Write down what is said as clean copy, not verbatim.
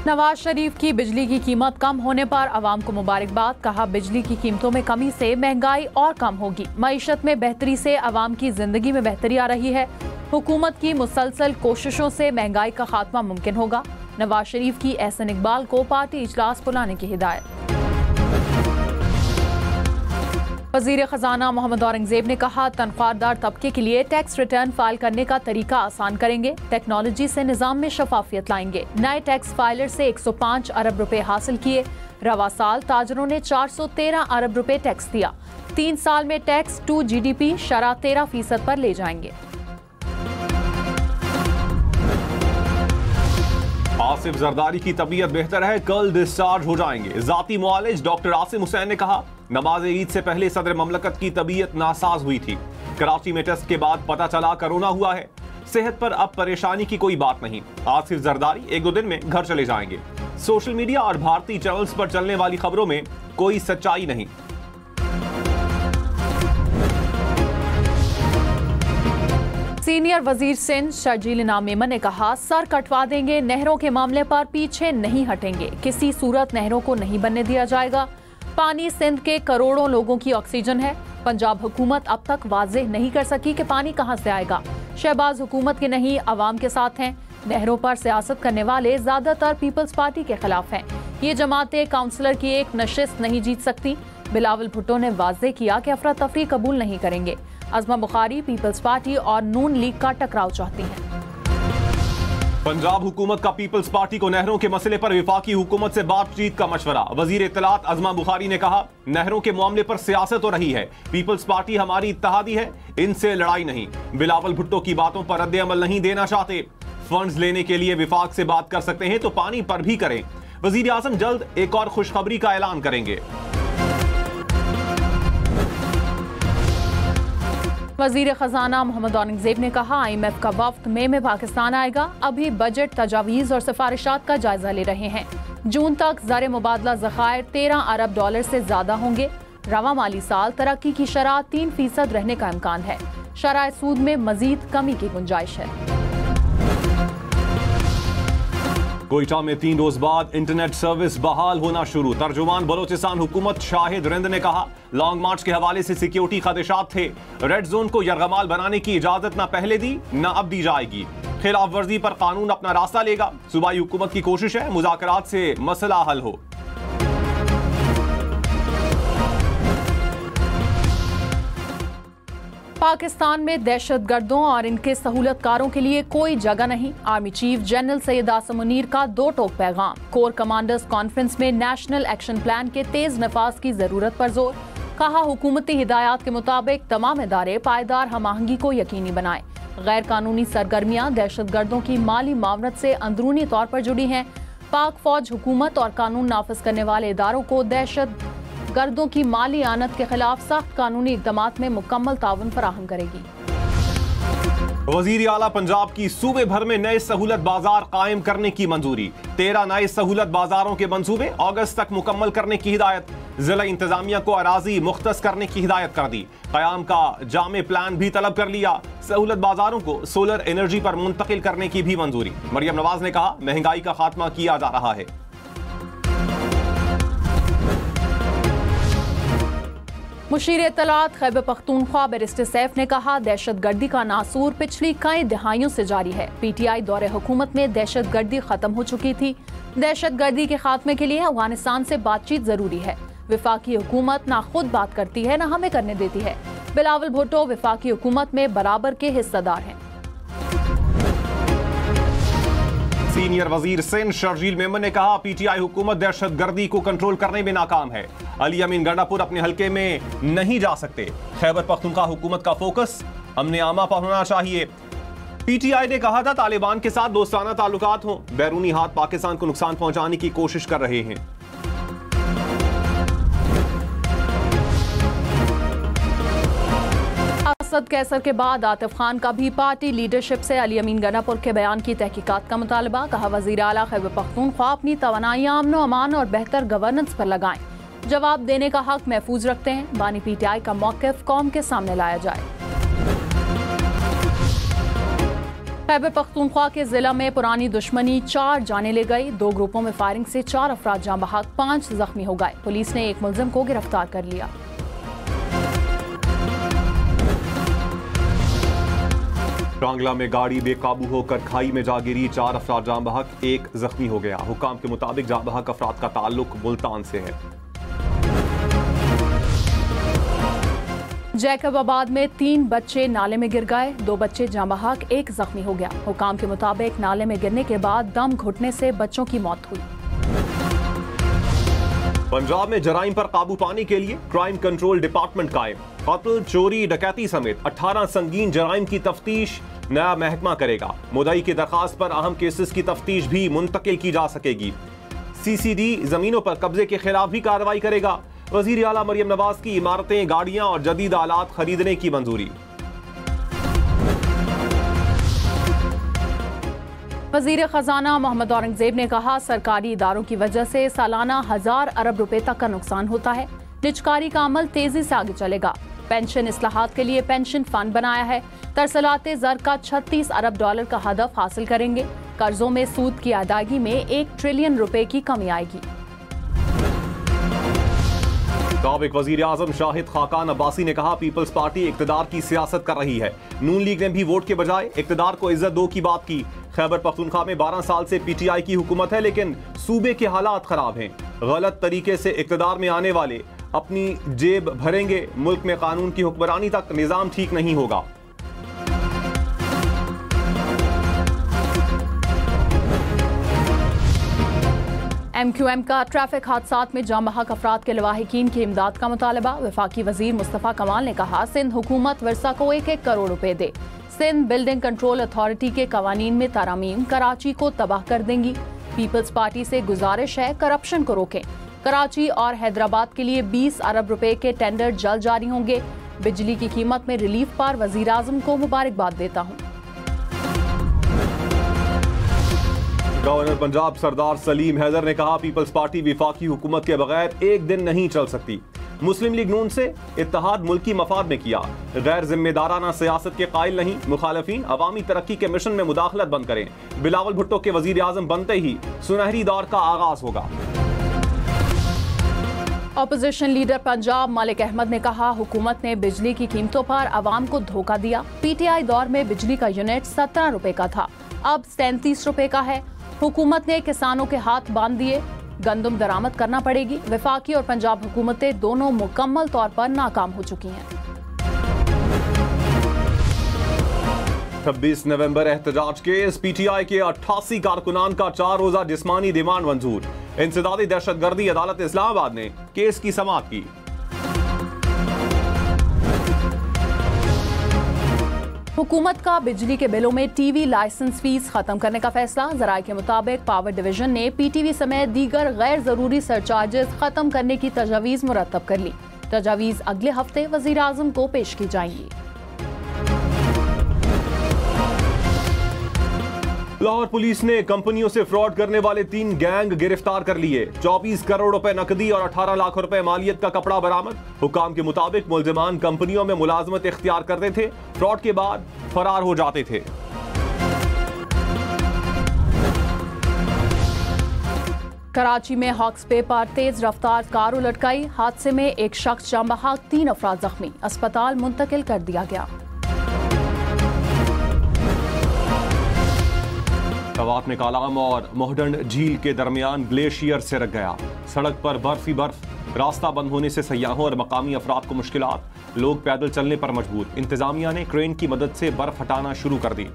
नवाज शरीफ की बिजली की कीमत कम होने पर आवाम को मुबारकबाद। कहा, बिजली की कीमतों में कमी से महंगाई और कम होगी। मईशत में बेहतरी से आवाम की जिंदगी में बेहतरी आ रही है। हुकूमत की मुसलसल कोशिशों से महंगाई का खात्मा मुमकिन होगा। नवाज शरीफ की एहसन इकबाल को पार्टी इजलास बुलाने की हिदायत। वजीर खजाना मोहम्मद औरंगजेब ने कहा, तनख्वाहदार तबके के लिए टैक्स रिटर्न फाइल करने का तरीका आसान करेंगे। टेक्नोलॉजी से निजाम में शफाफियत लाएंगे। नए टैक्स फाइलर से 105 अरब रुपए हासिल किए। रवा साल ताजरों ने 413 अरब रुपए टैक्स दिया। 3 साल में टैक्स टू GDP शरह 13% पर ले जाएंगे। आसिफ जरदारी की तबीयत बेहतर है, कल डिस्चार्ज हो जाएंगे। जाती मुआलिज डॉक्टर आसिम हुसैन ने कहा, नमाज ईद से पहले सदर ममलकत की तबीयत नासाज हुई थी। कराची में टेस्ट के बाद पता चला कोरोना हुआ है। सेहत पर अब परेशानी की कोई बात नहीं। आसिफ जरदारी 1-2 दिन में घर चले जाएंगे। सोशल मीडिया और भारतीय चैनल्स पर चलने वाली खबरों में कोई सच्चाई नहीं। सीनियर वजीर सिंध शर्जील इनाम मेमन ने कहा, सर कटवा देंगे, नहरों के मामले पर पीछे नहीं हटेंगे। किसी सूरत नहरों को नहीं बनने दिया जाएगा। पानी सिंध के करोड़ों लोगों की ऑक्सीजन है। पंजाब हुकूमत अब तक वाज़ेह नहीं कर सकी कि पानी कहां से आएगा। शहबाज हुकूमत के नहीं, अवाम के साथ हैं। नहरों पर सियासत करने वाले ज्यादातर पीपल्स पार्टी के खिलाफ हैं। ये जमातें काउंसलर की एक नशिस्त नहीं जीत सकती। बिलावल भुट्टो ने वाज़ेह किया कि अफरा तफरी कबूल नहीं करेंगे। अज़मा बुखारी पीपल्स पार्टी और नून लीग का टकराव चाहती हैं। पंजाब हुकूमत का पीपल्स पार्टी को नहरों के मसले पर विफाकी हुकूमत से बातचीत का मशवरा। वजीर इत्तलात अज़मा बुखारी ने कहा, नहरों के मामले पर सियासत हो रही है। पीपल्स पार्टी हमारी इत्तेहादी है, इनसे लड़ाई नहीं। बिलावल भुट्टो की बातों पर रद्द अमल नहीं देना चाहते। फंड्स लेने के लिए विफाक से बात कर सकते हैं तो पानी पर भी करें। वजीर आज़म जल्द एक और खुशखबरी का ऐलान करेंगे। वजीर खजाना मोहम्मद औरंगजेब ने कहा, IMF का वफ्द मई में पाकिस्तान आएगा। अभी बजट तजावीज़ और सिफारिशात का जायजा ले रहे हैं। जून तक ज़र मुबादला ज़खायर 13 अरब डॉलर से ज्यादा होंगे। रवा माली साल तरक्की की शरह 3% रहने का इम्कान है। शरह सूद में मजीद कमी की गुंजाइश है। कोयटा में 3 रोज बाद इंटरनेट सर्विस बहाल होना शुरू। तर्जुमान बलोचिस्तान हुकूमत शाहिद रिंद ने कहा, लॉन्ग मार्च के हवाले से सिक्योरिटी खदशात थे। रेड जोन को यरगमाल बनाने की इजाजत न पहले दी न अब दी जाएगी। खिलाफ वर्जी पर कानून अपना रास्ता लेगा। सूबाई हुकूमत की कोशिश है मुज़ाकरात से मसला हल हो। पाकिस्तान में दहशतगर्दों और इनके सहूलतकारों के लिए कोई जगह नहीं। Army chief general Syed Asim Munir का 2 टोक पैगाम। कोर कमांडर्स कॉन्फ्रेंस में नेशनल एक्शन प्लान के तेज नफाज की जरूरत पर जोर। कहा, हुकूमती हिदायत के मुताबिक तमाम इदारे पायदार हमआहंगी को यकीनी बनाएं। गैर कानूनी सरगर्मियां दहशतगर्दों की माली मावनत से अंदरूनी तौर पर जुड़ी हैं। पाक फौज हुकूमत और कानून नाफिज करने वाले इदारों को दहशत गर्दों की माली आनत के खिलाफ सख्त कानूनी इक़दामात में मुकम्मल ताउन फराहम करेगी। वज़ीर आला पंजाब की सूबे भर में नए सहूलत बाजार कायम करने की मंजूरी। 13 नए सहूलत बाजारों के मंसूबे अगस्त तक मुकम्मल करने की हिदायत। जिला इंतजामिया को अराजी मुख्तस करने की हिदायत कर दी। क़याम का जामे प्लान भी तलब कर लिया। सहूलत बाजारों को सोलर एनर्जी पर मुंतकिल करने की भी मंजूरी। मरियम नवाज ने कहा, महंगाई का खात्मा किया जा रहा है। मुशीर इत्तलात खैबर पख्तूनख्वा बैरिस्टर सैफ ने कहा, दहशत गर्दी का नासूर पिछली कई दिहाइयों से जारी है। PTI दौरे हुकूमत में दहशत गर्दी खत्म हो चुकी थी। दहशत गर्दी के खात्मे के लिए अफगानिस्तान से बातचीत जरूरी है। विफाकी हुकूमत ना खुद बात करती है ना हमें करने देती है। बिलावल भुट्टो विफाकी हुकूमत में बराबर के हिस्सेदार हैं। सीनियर वजीर सिंध शर्जील मेमन ने कहा, PTI हुकूमत दहशत गर्दी को कंट्रोल करने में नाकाम है। अली अमीन गंडापुर अपने हल्के में नहीं जा सकते। खैबर पख्तूनख्वा हुकूमत का फोकस अमन आमा पर होना चाहिए। PTI ने कहा था, तालिबान के साथ दोस्ताना ताल्लुकात हों। बैरूनी हाथ पाकिस्तान को नुकसान पहुंचाने की कोशिश कर रहे हैं। असद कैसर के बाद आतिफ खान का भी पार्टी लीडरशिप से अली अमीन गंडापुर के बयान की तहकीकात का मुतालबा। कहा, वजीर आला खैबर पख्तूनख्वा अपनी तवानाइयां अमन अमान और बेहतर गवर्नेंस पर लगाएं। जवाब देने का हक महफूज रखते हैं। बानी PTI का मौक़िफ़ कौम के सामने लाया जाए। खैबर पख्तूनख्वा के जिला में पुरानी दुश्मनी 4 जाने ले गई। 2 ग्रुपों में फायरिंग से 4 अफराद जाँ बहक, 5 जख्मी हो गए। पुलिस ने एक मुलजिम को गिरफ्तार कर लिया। कांगला में गाड़ी बेकाबू होकर खाई में जा गिरी, 4 अफराद जाँ बहक, 1 जख्मी हो गया। हुकाम के मुताबिक जाँ बहक अफराद का ताल्लुक मुल्तान से है। जैकबाबाद में 3 बच्चे नाले में गिर गए, 2 बच्चे जाँ बहक, 1 जख्मी हो गया। हुकाम के मुताबिक नाले में गिरने के बाद दम घुटने से बच्चों की मौत हुई। पंजाब में जराइम पर काबू पाने के लिए क्राइम कंट्रोल डिपार्टमेंट कायम। कत्ल, चोरी, डकैती समेत 18 संगीन जराइम की तफ्तीश नया महकमा करेगा। मुद्दई की दरखास्त पर अहम केसेस की तफ्तीश भी मुंतकिल की जा सकेगी। CCD जमीनों पर कब्जे के खिलाफ भी कार्रवाई करेगा। वजीर आला मरियम नवाज की इमारतें, गाड़ियां और जदीद आलात खरीदने की मंजूरी। वजीर खजाना मोहम्मद औरंगजेब ने कहा, सरकारी इदारों की वजह से सालाना 1000 अरब रुपए तक का नुकसान होता है। निजकारी का अमल तेजी से आगे चलेगा। पेंशन इस्लाहात के लिए पेंशन फंड बनाया है। तरसलाते ज़र का 36 अरब डॉलर का हदफ हासिल करेंगे। कर्जों में सूद की अदायगी में 1 ट्रिलियन रुपए की कमी आएगी। साबिक वजीर आजम शाहिद खाकान अब्बासी ने कहा, पीपल्स पार्टी इक्तदार की सियासत कर रही है। नून लीग ने भी वोट के बजाय इक्तदार को इज्जत दो की बात की। खैबर पख्तूनख्वा में 12 साल से PTI की हुकूमत है, लेकिन सूबे के हालात खराब हैं। गलत तरीके से इक्तदार में आने वाले अपनी जेब भरेंगे। मुल्क में कानून की हुक्मरानी तक निजाम ठीक नहीं होगा। MQM का ट्रैफिक हादसात में जाँ बहक अफराद के लवाहिकीन की इमदाद का मुतालबा। वफाकी वजीर मुस्तफ़ा कमाल ने कहा, सिंध हुकूमत वर्सा को 1-1 करोड़ रुपए दे। सिंध बिल्डिंग कंट्रोल अथॉरिटी के कवानीन में तारामीम कराची को तबाह कर देंगी। पीपल्स पार्टी से गुजारिश है, करप्शन को रोकें। कराची और हैदराबाद के लिए 20 अरब रुपए के टेंडर जल्द जारी होंगे। बिजली की कीमत में रिलीफ पर वजीर आजम को मुबारकबाद देता हूँ। गवर्नर पंजाब सरदार सलीम हैदर ने कहा, पीपल्स पार्टी विफाकी हुकूमत के बगैर एक दिन नहीं चल सकती। मुस्लिम लीग नून से इत्तेहाद मुल्की मफाद में किया। गैर जिम्मेदाराना सियासत के कायल नहीं। मुखालफीन अवामी तरक्की के मिशन में मुदाखलत बंद करें। बिलावल भुट्टो के वजीर आजम बनते ही सुनहरी दौर का आगाज होगा। ऑपोजिशन लीडर पंजाब मलिक अहमद ने कहा, हुकूमत ने बिजली की कीमतों पर आवाम को धोखा दिया। PTI दौर में बिजली का यूनिट 17 रुपए का था, अब 37 रुपए का है। हुकूमत ने किसानों के हाथ बांध दिए। गंदम दरामद करना पड़ेगी। वफाकी और पंजाब हुकूमतें दोनों मुकम्मल तौर पर नाकाम हो चुकी हैं। 26 नवंबर एहतजाज केस। PTI के 88 कारकुनान का 4 रोजा जिस्मानी रिमांड मंजूर। इंसदादी दहशतगर्दी अदालत इस्लामाबाद ने केस की समाअत की। हुकूमत का बिजली के बिलों में TV लाइसेंस फीस खत्म करने का फैसला। जराये के मुताबिक पावर डिवीजन ने PTV समेत दीगर गैर जरूरी सरचार्जेस खत्म करने की तजावीज मुरतब कर ली। तजावीज अगले हफ्ते वजीर आजम को पेश की जाएंगी। लाहौर पुलिस ने कंपनियों से फ्रॉड करने वाले 3 गैंग गिरफ्तार कर लिए। 24 करोड़ रुपए नकदी और 18 लाख रुपए मालियत का कपड़ा बरामद। हुकाम के मुताबिक मुलजिमान कंपनियों में मुलाजमत इख्तियार करते थे, फ्रॉड के बाद फरार हो जाते थे। कराची में हॉक्स पे पर तेज रफ्तार कार उलट गई। हादसे में एक शख्स जाँ बहक, 3 अफराद जख्मी। अस्पताल मुंतकिल कर दिया गया। तवात में कालाम और मोहडंड झील के दरमियान ग्लेशियर से रख गया। सड़क पर बर्फ ही बर्फ। रास्ता बंद होने से सयाहों और मकामी अफराद को मुश्किलात। लोग पैदल चलने पर मजबूर। इंतजामिया ने क्रेन की मदद से बर्फ हटाना शुरू कर दी।